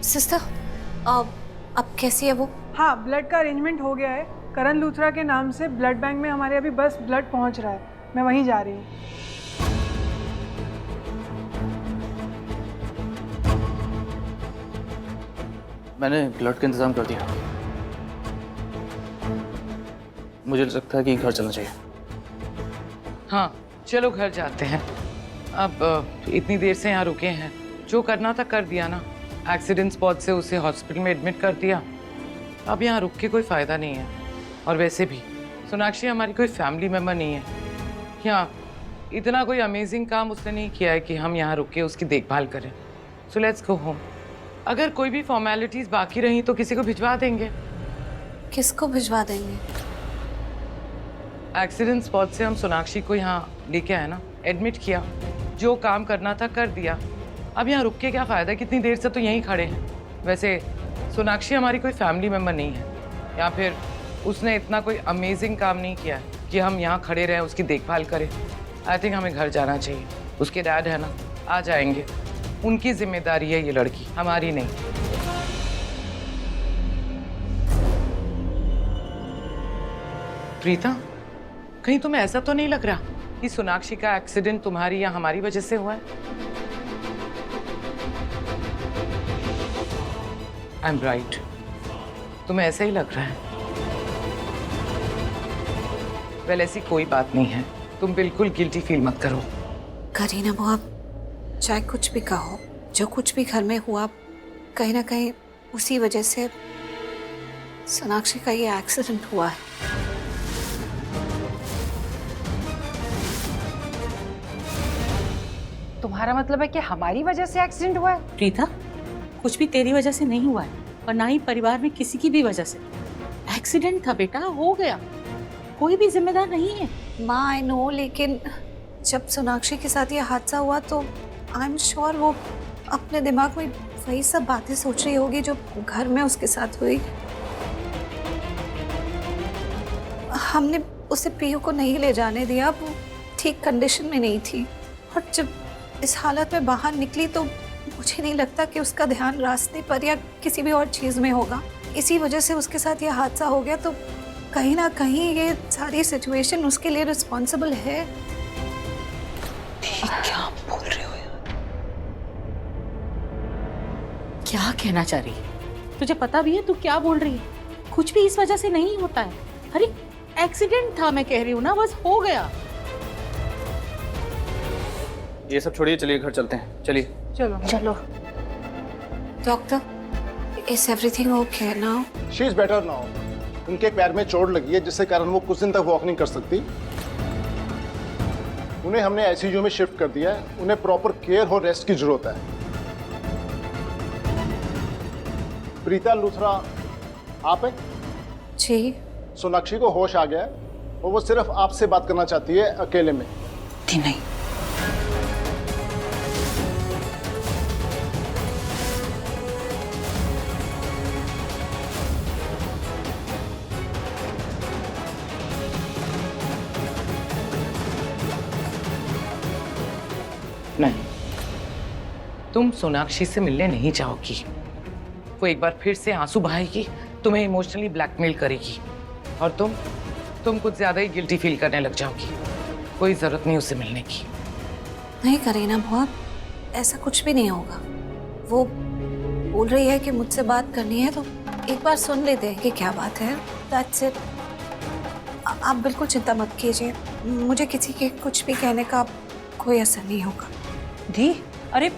Sister, अब कैसी है वो? हाँ, ब्लड का अरेंजमेंट हो गया है। करण लूथरा के नाम से ब्लड बैंक में हमारे अभी बस ब्लड पहुंच रहा है। मैं वहीं जा रही हूँ। मैंने ब्लड का इंतजाम कर दिया। मुझे लगता है कि घर चलना चाहिए। हाँ चलो घर जाते हैं। अब इतनी देर से यहाँ रुके हैं, जो करना था कर दिया ना। एक्सीडेंट स्पॉट से उसे हॉस्पिटल में एडमिट कर दिया। अब यहाँ रुक के कोई फ़ायदा नहीं है। और वैसे भी सोनाक्षी हमारी कोई फैमिली मेम्बर नहीं है। यहाँ इतना कोई अमेजिंग काम उसने नहीं किया है कि हम यहाँ रुक के उसकी देखभाल करें। So let's go home. अगर कोई भी फॉर्मेलिटीज़ बाकी रही तो किसी को भिजवा देंगे। किसको भिजवा देंगे? एक्सीडेंट स्पॉट से हम सोनाक्षी को यहाँ लेके आए ना, एडमिट किया, जो काम करना था कर दिया। अब यहाँ रुक के क्या फ़ायदा, कितनी देर से तो यहीं खड़े हैं। वैसे सोनाक्षी हमारी कोई फैमिली मेम्बर नहीं है, या फिर उसने इतना कोई अमेजिंग काम नहीं किया है कि हम यहाँ खड़े रहें उसकी देखभाल करें। आई थिंक हमें घर जाना चाहिए। उसके डैड है ना, आ जाएंगे। उनकी जिम्मेदारी है ये लड़की, हमारी नहीं। प्रीता, कहीं तुम्हें ऐसा तो नहीं लग रहा कि सोनाक्षी का एक्सीडेंट तुम्हारी या हमारी वजह से हुआ है? आई एम राइट, तुम्हें ऐसा ही लग रहा है। वेल ऐसी कोई बात नहीं है, तुम बिल्कुल गिल्टी फील मत करो। करीना बुआ, चाहे कुछ भी कहो, जो कुछ भी घर में हुआ कहीं ना कहीं उसी वजह से सोनाक्षी का ये एक्सीडेंट हुआ है। तुम्हारा मतलब है कि हमारी वजह से एक्सीडेंट हुआ है? प्रीता, कुछ भी तेरी वजह से नहीं हुआ है और ना ही परिवार में किसी की भी वजह से। एक्सीडेंट था बेटा, हो गया, कोई भी जिम्मेदार नहीं है। माँ आई नो, लेकिन जब सोनाक्षी के साथ ये हादसा हुआ तो आई एम श्योर वो अपने दिमाग में वही सब बातें सोच रही होगी जो घर में उसके साथ हुई। हमने उसे पीयू को नहीं ले जाने दिया, वो ठीक कंडीशन में नहीं थी। और जब इस हालत में बाहर निकली तो मुझे नहीं लगता कि उसका ध्यान रास्ते पर या किसी भी और चीज़ में होगा। इसी वजह से उसके साथ ये हादसा हो गया। तो कहीं ना कहीं ये सारी सिचुएशन उसके लिए रिस्पॉन्सिबल है। क्या बोल रहे हो यार? क्या कहना चाह रही है? तुझे पता भी है तू क्या बोल रही है? कुछ भी इस वजह से नहीं होता है। अरे एक्सीडेंट था, मैं कह रही हूँ ना, बस हो गया। ये सब छोड़िए, चलिए घर चलते हैं। चलिए चलो चलो। Doctor, is everything okay now? She is better now. उनके पैर में चोट लगी है जिसके कारण वो कुछ दिन तक वॉक नहीं कर सकती। उन्हें हमने आईसीयू में शिफ्ट कर दिया है। उन्हें प्रॉपर केयर और रेस्ट की जरूरत है। प्रीता लूथरा आप है? जी। सोनाक्षी को होश आ गया है और वो सिर्फ आपसे बात करना चाहती है, अकेले में। नहीं, नहीं, तुम सोनाक्षी से मिलने नहीं जाओगी। वो एक बार फिर से आंसू बहाएगी, तुम्हें इमोशनली ब्लैकमेल करेगी और तुम कुछ ज्यादा ही गिल्टी फील करने लग जाओगी। कोई जरूरत नहीं उससे मिलने की। नहीं करीना बुआ, ऐसा कुछ भी नहीं होगा। वो बोल रही है कि मुझसे बात करनी है तो एक बार सुन लेते हैं कि क्या बात है। That's it. आप बिल्कुल चिंता मत कीजिए, मुझे किसी के कुछ भी कहने का कोई असर नहीं होगा। दी, अरे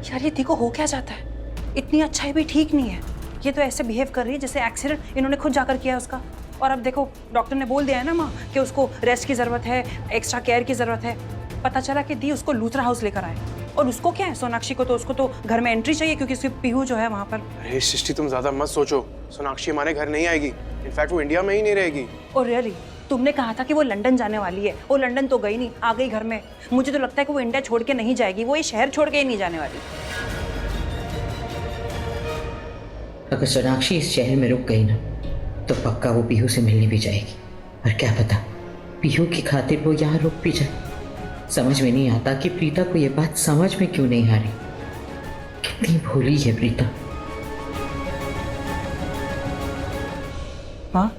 यार ये दी को हो क्या जाता है? इतनी अच्छाई भी ठीक नहीं है। ये तो ऐसे बिहेव कर रही है जैसे एक्सीडेंट इन्होंने खुद जाकर किया है उसका। और अब देखो डॉक्टर ने बोल दिया है ना माँ कि उसको रेस्ट की ज़रूरत है, एक्स्ट्रा केयर की ज़रूरत है। पता चला कि दी उसको लूथरा हाउस लेकर आए। और उसको क्या है, सोनाक्षी को तो उसको तो घर में एंट्री चाहिए क्योंकि उसकी पीहू जो है वहाँ पर। अरे सृष्टि, तुम ज्यादा मत सोचो। सोनाक्षी हमारे घर नहीं आएगी। इनफैक्ट वो इंडिया में ही नहीं रहेगी। और रियली तुमने कहा था कि वो लंदन जाने वाली है। वो लंदन तो गई नहीं, आ गई घर में। मुझे तो लगता है कि वो इंडिया छोड़ के नहीं जाएगी, वो ये शहर छोड़ के ही नहीं जाने वाली। अगर सोनाक्षी इस शहर में रुक गई ना तो पक्का वो पीहू से मिलने भी जाएगी। और क्या पता पीहू की खातिर वो यहाँ रुक भी जाए। समझ में नहीं आता कि प्रीता को ये बात समझ में क्यों नहीं आ रही। कितनी भोली है प्रीता। हाँ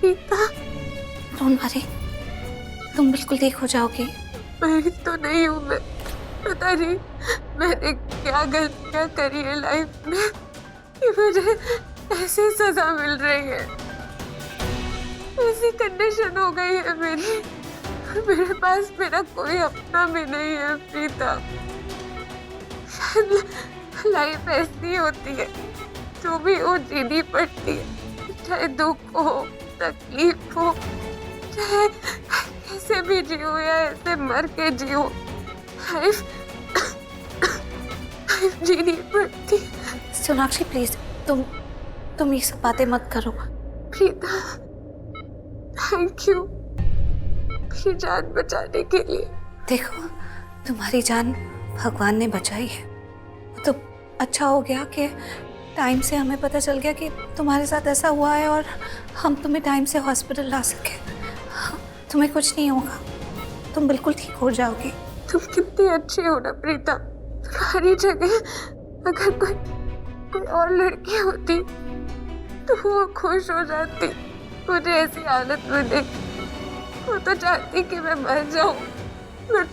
प्रीता, डोंट वरी, तुम बिल्कुल ठीक हो जाओगी। मैं तो नहीं हूँ, मैं पता नहीं मैंने क्या गलतियाँ करी है लाइफ में कि मुझे ऐसी सजा मिल रही है, ऐसी कंडीशन हो गई है मेरी। मेरे पास मेरा कोई अपना भी नहीं है प्रीता। शायद लाइफ ऐसी होती है, जो भी हो जीनी पड़ती है, चाहे दुख हो, तकलीफ हो, चाहे कैसे भी जियो या ऐसे मर के जियो, लाइफ जीनी पड़ती है। सोनाक्षी प्लीज, तुम ये सब बातें मत करो। प्रीता, थैंक यू मेरी जान बचाने के लिए। देखो, तुम्हारी जान भगवान ने बचाई है। तो अच्छा हो गया कि टाइम से हमें पता चल गया कि तुम्हारे साथ ऐसा हुआ है और हम तुम्हें टाइम से हॉस्पिटल ला सके। तुम्हें कुछ नहीं होगा, तुम बिल्कुल ठीक हो जाओगी। तुम कितनी अच्छी हो ना प्रीता। तुम्हारी जगह अगर कोई और लड़की होती तो वो खुश हो जाती। मुझे ऐसी हालत में देख वो तो चाहती कि मैं मर जाऊं। पर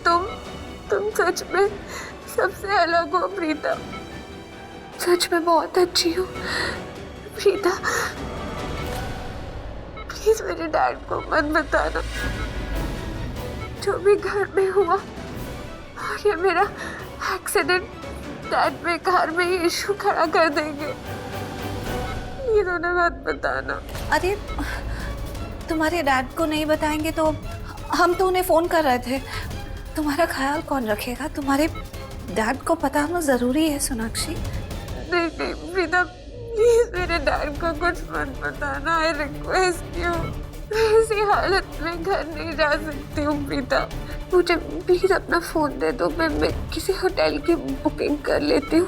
तुम सच में सबसे अलग हो प्रीता। सच में बहुत अच्छी हो प्रीता। प्लीज मेरे डैड को मत बताना जो भी घर में हुआ। और ये मेरा एक्सीडेंट डैड में कार में ही इशू खड़ा कर देंगे। ये उन्हें मत बताना। अरे तुम्हारे डैड को नहीं बताएंगे तो हम तो उन्हें फ़ोन कर रहे थे। तुम्हारा ख्याल कौन रखेगा? तुम्हारे डैड को पता होना ज़रूरी है सोनाक्षी। नहीं प्रीता, प्लीज मेरे डैड को कुछ मत बताना। I request you. मैं ऐसी हालत में घर नहीं जा सकती हूँ प्रीता। मुझे प्लीज अपना फ़ोन दे दो, मैं किसी होटल की बुकिंग कर लेती हूँ।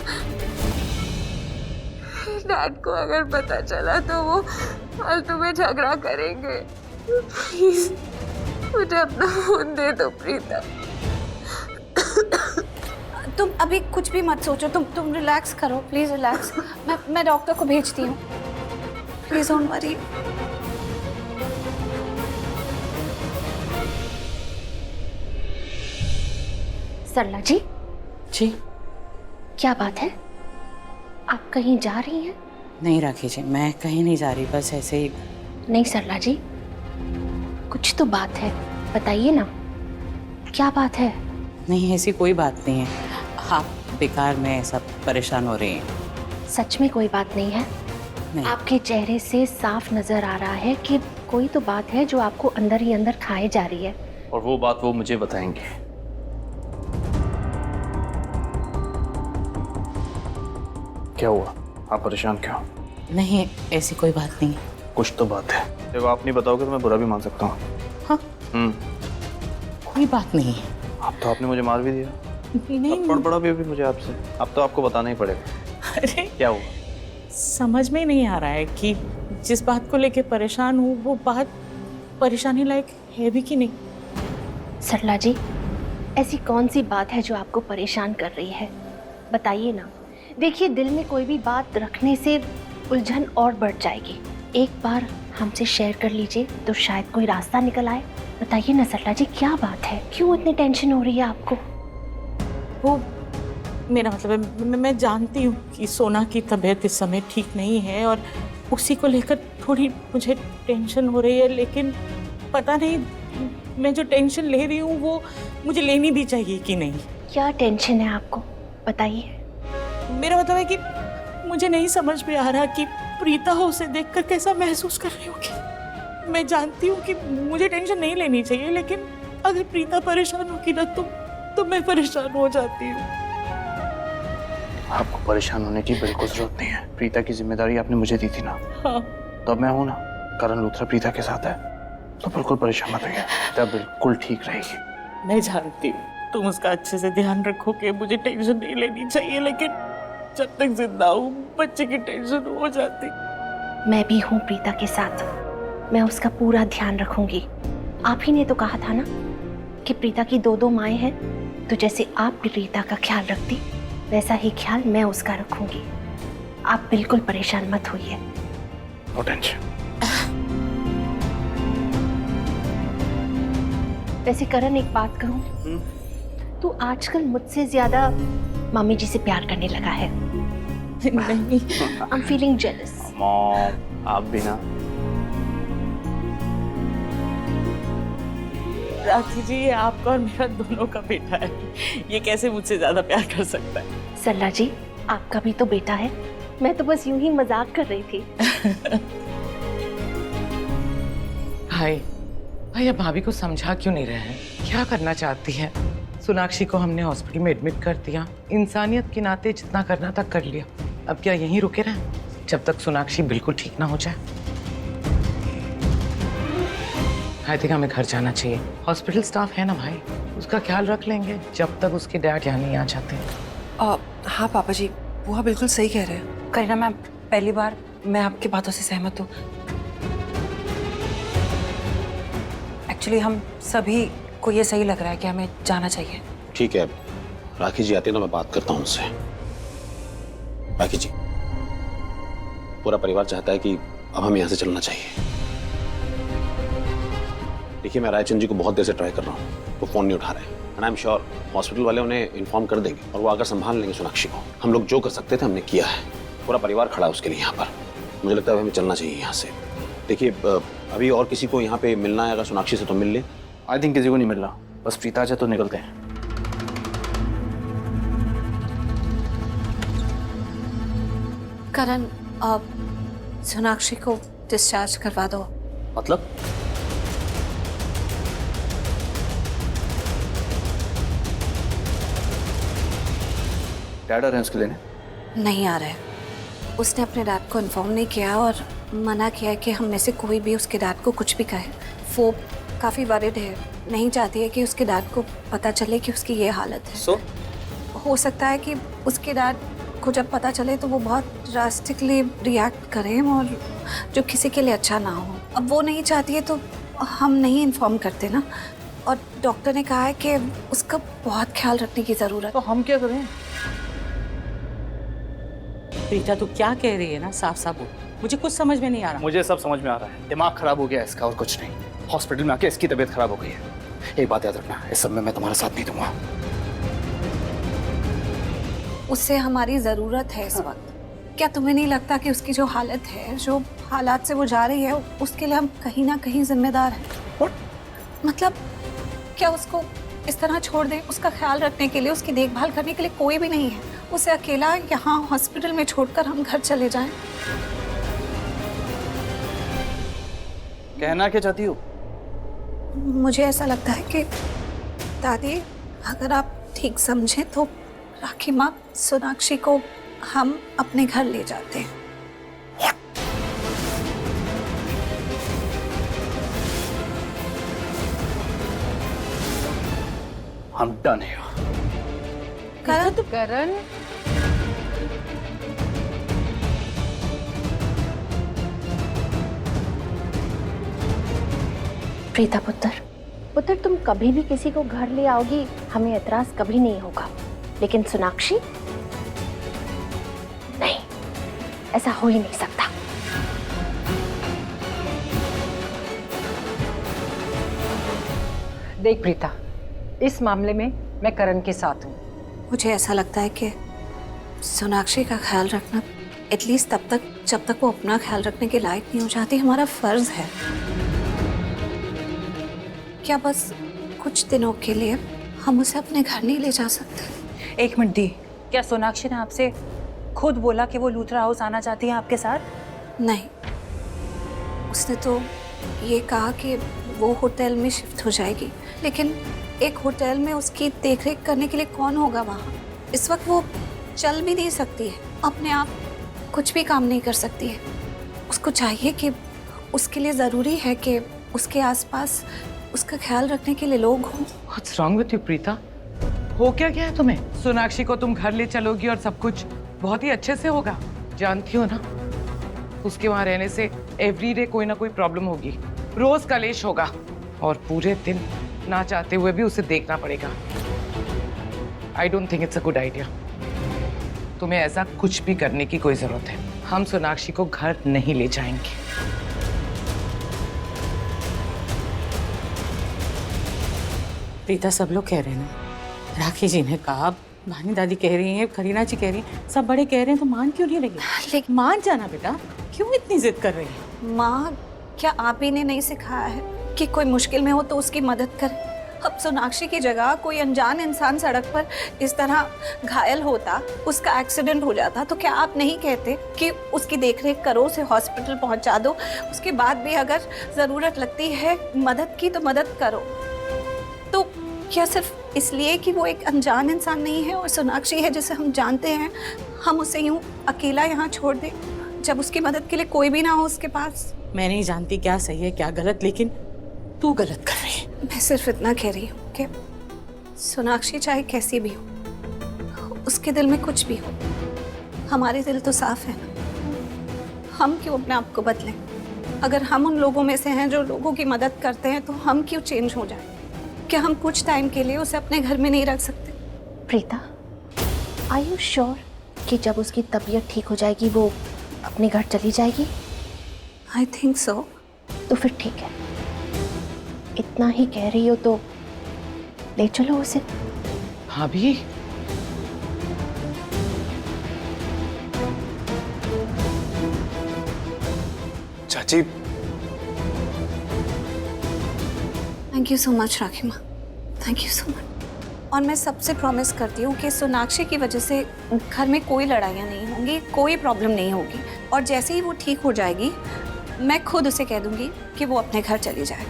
डैड को अगर पता चला तो वो फालतू में झगड़ा करेंगे। प्लीज मुझे अपना फ़ोन दे दो प्रीता। तुम अभी कुछ भी मत सोचो, तुम रिलैक्स करो, प्लीज़ रिलैक्स। मैं डॉक्टर को भेजती हूँ। Please don't worry. Sarla ji, जी क्या बात है? आप कहीं जा रही हैं? नहीं राखी जी, मैं कहीं नहीं जा रही, बस ऐसे ही। नहीं सरला जी, कुछ तो बात है, बताइए ना, क्या बात है? नहीं, ऐसी कोई बात नहीं है। आप बेकार में सब परेशान हो रही हैं। सच में कोई बात नहीं है? नहीं। आपके चेहरे से साफ नजर आ रहा है कि कोई तो बात है जो आपको अंदर ही अंदर खाए जा रही है। और वो बात वो मुझे बताएंगे। क्या हुआ? आप परेशान क्यों? नहीं, ऐसी कोई बात नहीं है। कुछ तो बात है। देखो, आप नहीं बताओगे तो मैं बुरा भी मान सकता हूँ। हाँ, कोई बात नहीं है। अब तो आपने मुझे मार भी दिया। नहीं, थप्पड़ पड़ा भी मुझे आपसे। अब तो आपको बताना ही पड़ेगा। अरे क्या हुआ? समझ में नहीं आ रहा है कि जिस बात को लेके परेशान हूँ वो बात परेशानी लायक है भी कि नहीं। सरला जी, ऐसी कौन सी बात है जो आपको परेशान कर रही है? बताइए ना। देखिए, दिल में कोई भी बात रखने से उलझन और बढ़ जाएगी। एक बार हमसे शेयर कर लीजिए तो शायद कोई रास्ता निकल आए। बताइए ना सरला जी, क्या बात है? क्यों इतनी टेंशन हो रही है आपको? वो मेरा मतलब है, मैं जानती हूँ कि सोना की तबीयत इस समय ठीक नहीं है और उसी को लेकर थोड़ी मुझे टेंशन हो रही है, लेकिन पता नहीं मैं जो टेंशन ले रही हूँ वो मुझे लेनी भी चाहिए कि नहीं। क्या टेंशन है आपको? बताइए। मेरा मतलब है कि मुझे नहीं समझ में आ रहा कि प्रीता उसे देखकर कैसा महसूस कर रही होगी। मैं जानती हूँ कि मुझे टेंशन नहीं लेनी चाहिए, लेकिन अगर प्रीता परेशान होगी ना तो मैं परेशान हो जाती हूँ। आपको परेशान होने की बिल्कुल जरूरत नहीं है। प्रीता की जिम्मेदारी आपने मुझे दी थी ना, हाँ। तो अब मैं हूं ना। करण लूथरा प्रीता के साथ है, तो बिल्कुल परेशान मत होइए, तब बिल्कुल ठीक रहेगी। मैं जानती हूँ तुम उसका अच्छे से ध्यान रखोगे, मुझे टेंशन नहीं लेनी चाहिए, लेकिन जब तक जिंदा हूँ बच्चे की टेंशन हो जाती। मैं भी हूँ प्रीता के साथ, मैं उसका पूरा ध्यान रखूंगी। आप ही ने तो कहा था ना कि प्रीता की दो माएँ हैं, तो जैसे आप प्रीता का ख्याल रखती वैसा ही ख्याल मैं उसका रखूंगी। आप बिल्कुल परेशान मत होइए। No tension. वैसे करण, एक बात कहूँ, तू आजकल मुझसे ज्यादा मम्मी जी से प्यार करने लगा है। नहीं, I am feeling jealous. Mom, आप भी ना। राखी जी, ये आपका और मेरा दोनों का बेटा है, ये कैसे मुझसे ज्यादा प्यार कर सकता है? सरला जी, आपका भी तो बेटा है। मैं तो बस यूं ही मजाक कर रही थी। भाई अब भाभी को समझा क्यों नहीं रहे हैं? क्या करना चाहती है? सोनाक्षी को हमने हॉस्पिटल में एडमिट कर दिया, इंसानियत के नाते जितना करना था कर लिया। अब क्या यहीं रुके रहें जब तक सोनाक्षी बिल्कुल ठीक ना हो जाए? आई थिंक हमें घर जाना चाहिए। हॉस्पिटल स्टाफ है ना भाई, उसका ख्याल रख लेंगे जब तक उसके डैड यहाँ नहीं आ जाते। हाँ पापा जी, बुआ बिल्कुल सही कह रहे हैं। करीना मैम, पहली बार मैं आपकी बातों से सहमत हूँ। एक्चुअली हम सभी को ये सही लग रहा है कि हमें जाना चाहिए। ठीक है, राखी जी आती है ना, मैं बात करता हूँ उनसे। राखी जी, पूरा परिवार चाहता है कि अब हमें यहाँ से चलना चाहिए। देखिए, मैं रायचंद जी को बहुत देर से ट्राई कर रहा हूँ, वो फोन नहीं उठा रहे हैं। And I am sure hospital वाले उन्हें इन्फॉर्म कर देंगे और वो आकर संभाल लेंगे सोनाक्षी को। हम लोग जो कर सकते थे हमने किया है, पूरा परिवार खड़ा है उसके लिए यहाँ पर। मुझे लगता है हमें चलना चाहिए यहाँ से। देखिए, अभी और किसी को यहाँ पे मिलना है अगर सोनाक्षी से तो मिल ले। आई थिंक किसी को नहीं मिल रहा, बस प्रीता से तो निकलते हैं। करण, आप सोनाक्षी को डिस्चार्ज करवा दो। मतलब? डैड आ रहे हैं उसके लेने? नहीं आ रहे। उसने अपने डैड को इन्फॉर्म नहीं किया और मना किया है कि हम में से कोई भी उसके डैड को कुछ भी कहे। वो काफ़ी वरिड है, नहीं चाहती है कि उसके डैड को पता चले कि उसकी ये हालत है। हो सकता है कि उसके डैड को जब पता चले तो वो बहुत ड्रास्टिकली रिएक्ट करें और जो किसी के लिए अच्छा ना हो। अब वो नहीं चाहती है तो हम नहीं इन्फॉर्म करते ना, और डॉक्टर ने कहा है कि उसका बहुत ख्याल रखने की ज़रूरत है। तो हम क्या करें? प्रीता, तू क्या कह रही है ना, साफ साफ बोल, मुझे कुछ समझ में नहीं आ रहा। मुझे सब समझ में आ रहा है, दिमाग खराब हो गया इसका और कुछ नहीं। हॉस्पिटल में आके इसकी तबीयत खराब हो गई है। एक बात याद रखना, इस सब में मैं तुम्हारा साथ नहीं दूंगा। उससे हमारी ज़रूरत है इस वक्त। क्या तुम्हें नहीं लगता कि उसकी जो हालत है, जो हालात से वो जा रही है, उसके लिए हम कहीं ना कहीं जिम्मेदार हैं? मतलब क्या उसको इस तरह छोड़ दें? उसका ख्याल रखने के लिए, उसकी देखभाल करने के लिए कोई भी नहीं है। उसे अकेला यहाँ हॉस्पिटल में छोड़कर हम घर चले जाएं? कहना क्या चाहती हो? मुझे ऐसा लगता है कि दादी, अगर आप ठीक समझें तो राखी माँ, सोनाक्षी को हम अपने घर ले जाते हैं। हम डन है। करण, प्रीता पुत्र, तुम कभी भी किसी को घर ले आओगी, हमें एतराज कभी नहीं होगा। लेकिन सोनाक्षी, नहीं, ऐसा हो ही नहीं सकता। देख प्रीता, इस मामले में मैं करण के साथ हूँ। मुझे ऐसा लगता है कि सोनाक्षी का ख्याल रखना एटलीस्ट तब तक जब तक वो अपना ख्याल रखने के लायक नहीं हो जाती, हमारा फर्ज है। क्या बस कुछ दिनों के लिए हम उसे अपने घर नहीं ले जा सकते? एक मिनट दी, क्या सोनाक्षी ने आपसे खुद बोला कि वो लूथरा हाउस आना चाहती है आपके साथ? नहीं, उसने तो ये कहा कि वो होटल में शिफ्ट हो जाएगी, लेकिन एक होटल में उसकी देखरेख करने के लिए कौन होगा वहाँ? इस वक्त वो चल भी नहीं सकती है, अपने आप कुछ भी काम नहीं कर सकती है। उसको चाहिए कि उसके लिए ज़रूरी है कि उसके आसपास उसका ख्याल रखने के लिए लोग हों। What's wrong with you, Preeta? हो क्या गया है तुम्हें? सोनाक्षी को तुम घर ले चलोगी और सब कुछ बहुत ही अच्छे से होगा, जानती हो ना? उसके वहां रहने से एवरीडे कोई ना कोई प्रॉब्लम होगी, रोज कलेश होगा और पूरे दिन ना चाहते हुए भी उसे देखना पड़ेगा। I don't think it's a good idea. तुम्हें ऐसा कुछ भी करने की कोई जरूरत है। हम सोनाक्षी को घर नहीं ले जाएंगे। प्रीता, सब लोग कह रहे हैं ना, राखी जी ने कहा, भानी दादी कह रही हैं, करीना जी कह रही हैं, सब बड़े कह रहे हैं, तो मान क्यों नहीं लगी? लेकिन मान जाना बेटा, क्यों इतनी जिद कर रही है? माँ, क्या आप ही ने नहीं सिखाया है कि कोई मुश्किल में हो तो उसकी मदद करें? अब सोनाक्षी की जगह कोई अनजान इंसान सड़क पर इस तरह घायल होता, उसका एक्सीडेंट हो जाता, तो क्या आप नहीं कहते कि उसकी देखरेख करो, उसे हॉस्पिटल पहुंचा दो, उसके बाद भी अगर ज़रूरत लगती है मदद की तो मदद करो? तो क्या सिर्फ इसलिए कि वो एक अनजान इंसान नहीं है और सोनाक्षी है जिसे हम जानते हैं, हम उसे यूं अकेला यहाँ छोड़ दें जब उसकी मदद के लिए कोई भी ना हो उसके पास? मैं नहीं जानती क्या सही है क्या गलत, लेकिन तू गलत कर रही है। मैं सिर्फ इतना कह रही हूँ कि सोनाक्षी चाहे कैसी भी हो, उसके दिल में कुछ भी हो, हमारे दिल तो साफ है ना। हम क्यों अपने आप को बदलें? अगर हम उन लोगों में से हैं जो लोगों की मदद करते हैं, तो हम क्यों चेंज हो जाएं? क्या हम कुछ टाइम के लिए उसे अपने घर में नहीं रख सकते? प्रीता, आर यू श्योर कि जब उसकी तबीयत ठीक हो जाएगी वो अपने घर चली जाएगी? I think so. तो फिर ठीक है, इतना ही कह रही हो तो ले चलो उसे। भाभी, चाची, थैंक यू सो मच राखी माँ, थैंक यू सो मच। और मैं सबसे प्रॉमिस करती हूँ कि सोनाक्षी की वजह से घर में कोई लड़ाइयाँ नहीं होंगी, कोई प्रॉब्लम नहीं होगी, और जैसे ही वो ठीक हो जाएगी मैं खुद उसे कह दूंगी कि वो अपने घर चली जाए।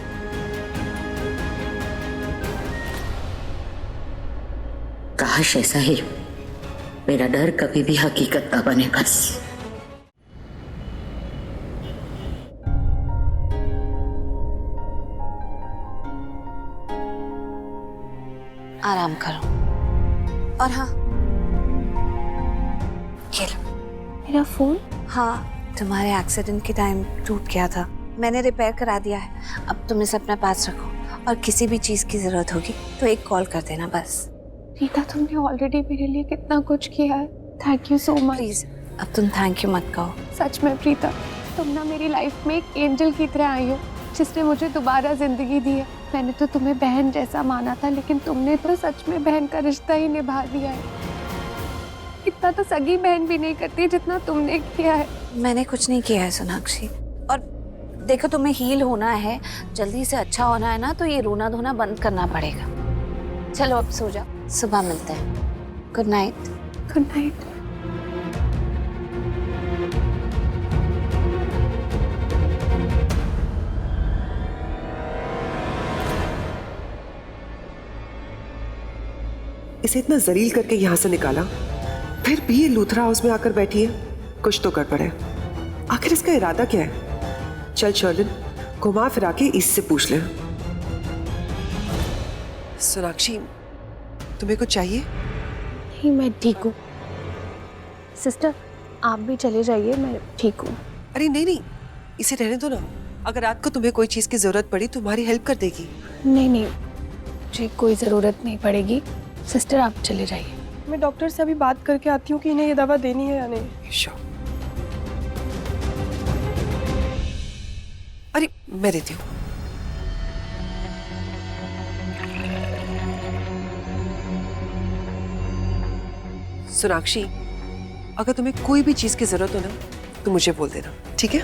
काश ऐसा ही, मेरा डर कभी भी हकीकत ना बने बस। आराम करो। और हाँ, ये लो। मेरा फोन? हाँ, तुम्हारे एक्सीडेंट के टाइम टूट गया था, मैंने रिपेयर करा दिया है। अब तुम इसे अपने पास रखो, और किसी भी चीज़ की ज़रूरत होगी तो एक कॉल कर देना बस। रीता, तुमने ऑलरेडी मेरे लिए कितना कुछ किया है, thank you so much. Please अब तुम थैंक यू मत कहो। सच में प्रीता, तुम ना मेरी लाइफ में एक एंजल की तरह आई हो जिसने मुझे दोबारा जिंदगी दी है। मैंने तो तुम्हें बहन जैसा माना था, लेकिन तुमने तो सच में बहन का रिश्ता ही निभा दिया है। इतना तो सगी बहन भी नहीं करती जितना तुमने किया है। मैंने कुछ नहीं किया है सोनाक्षी, और देखो तुम्हें हील होना है, जल्दी से अच्छा होना है ना, तो ये रोना धोना बंद करना पड़ेगा। चलो अब सो जाओ, सुबह मिलते हैं। Good night. Good night. इसे इतना जलील करके यहाँ से निकाला, फिर भी ये लूथरा हाउस में आकर बैठी है। कुछ तो गड़बड़ है। आखिर इसका इरादा क्या है? चल शर्लिन, घुमा फिरा के इससे पूछ ले। सोनाक्षी, तुम्हें कुछ चाहिए? नहीं, मैं ठीक हूँ। सिस्टर, आप भी चले जाइए, मैं ठीक हूँ। अरे नहीं नहीं, इसे रहने दो ना। अगर रात को तुम्हें कोई चीज की जरूरत पड़ी तो हमारी हेल्प कर देगी। नहीं नहीं, मुझे कोई ज़रूरत नहीं पड़ेगी। सिस्टर, आप चले जाइए। मैं डॉक्टर से अभी बात करके आती हूँ कि इन्हें ये दवा देनी है या नहीं। श्योर। अरे मैं देती हूँ। सोनाक्षी, अगर तुम्हें कोई भी चीज की जरूरत हो ना तो मुझे बोल देना, ठीक है?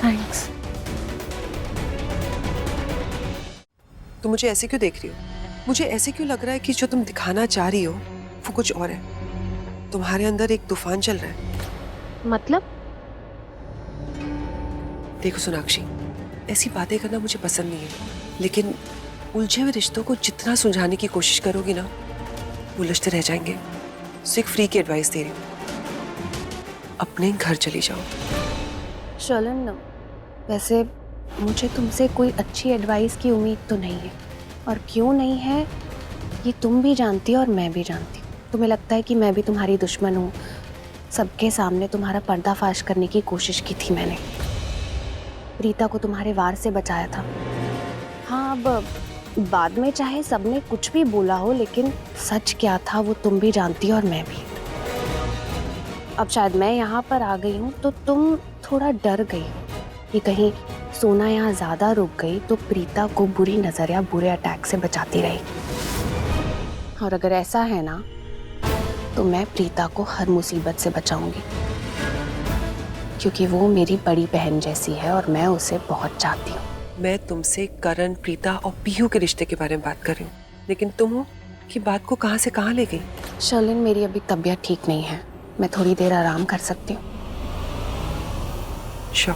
थैंक्स। तुम मुझे ऐसे क्यों देख रही हो? मुझे ऐसे क्यों लग रहा है कि जो तुम दिखाना चाह रही हो वो कुछ और है। तुम्हारे अंदर एक तूफान चल रहा है। मतलब? देखो सोनाक्षी, ऐसी बातें करना मुझे पसंद नहीं है, लेकिन उलझे हुए रिश्तों को जितना सुलझाने की कोशिश करोगी ना, उलझते रह जाएंगे। सो एक फ्री की एडवाइस दे रही हूँ, अपने घर चली जाओ। शर्लिन, वैसे मुझे तुमसे कोई अच्छी एडवाइस की उम्मीद तो नहीं है, और क्यों नहीं है ये तुम भी जानती हो और मैं भी जानती हूँ। तुम्हें लगता है कि मैं भी तुम्हारी दुश्मन हूँ। सबके सामने तुम्हारा पर्दाफाश करने की कोशिश की थी मैंने। प्रीता को तुम्हारे वार से बचाया था। हाँ, अब बाद में चाहे सबने कुछ भी बोला हो, लेकिन सच क्या था वो तुम भी जानती हो और मैं भी। अब शायद मैं यहाँ पर आ गई हूँ तो तुम थोड़ा डर गई कि कहीं सोना यहाँ ज़्यादा रुक गई तो प्रीता को बुरी नज़र या बुरे अटैक से बचाती रही। और अगर ऐसा है ना, तो मैं प्रीता को हर मुसीबत से बचाऊंगी, क्योंकि वो मेरी बड़ी बहन जैसी है और मैं उसे बहुत चाहती हूँ। मैं तुमसे करण, प्रीता और पीहू के रिश्ते के बारे में बात कर रही हूँ, लेकिन तुम हो कि बात को कहाँ से कहाँ ले गई। शर्लिन, मेरी अभी तबीयत ठीक नहीं है, मैं थोड़ी देर आराम कर सकती हूँ। श्योर।